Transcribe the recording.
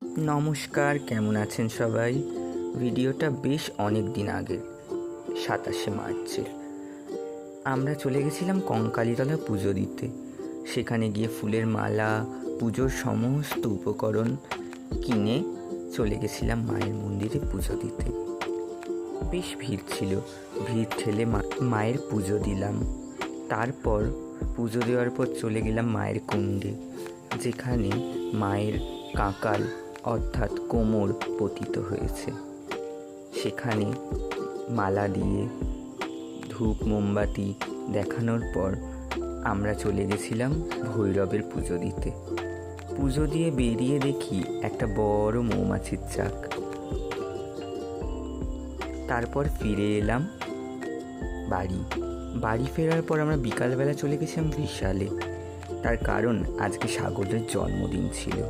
নমস্কার, কেমন আছেন সবাই? ভিডিওটা বেশ অনেক দিন আগে, 27শে মার্চের। আমরা চলে গেছিলাম কঙ্কালীতলা পুজো দিতে। সেখানে গিয়ে ফুলের মালা, পুজোর সমস্ত উপকরণ কিনে চলে গেছিলাম মায়ের মন্দিরে পুজো দিতে। বেশ ভিড় ছিল, ভিড় ঠেলে মায়ের পুজো দিলাম। তারপর পুজো দেওয়ার পর চলে গেলাম মায়ের কুণ্ডে, যেখানে মায়ের কাঁকাল অর্থাৎ কোমর পতিত হয়েছে। সেখানে মালা দিয়ে ধূপ মোমবাতি দেখানোর পর আমরা চলে গেছিলাম ভৈরবের পুজো দিতে। পুজো দিয়ে বেরিয়ে দেখি একটা বড় মৌমাছির চাক। তারপর ফিরে এলাম বাড়ি ফেরার পর আমরা বিকালবেলা চলে গেছিলাম বিশালে। তার কারণ আজকে সাগরের জন্মদিন ছিল।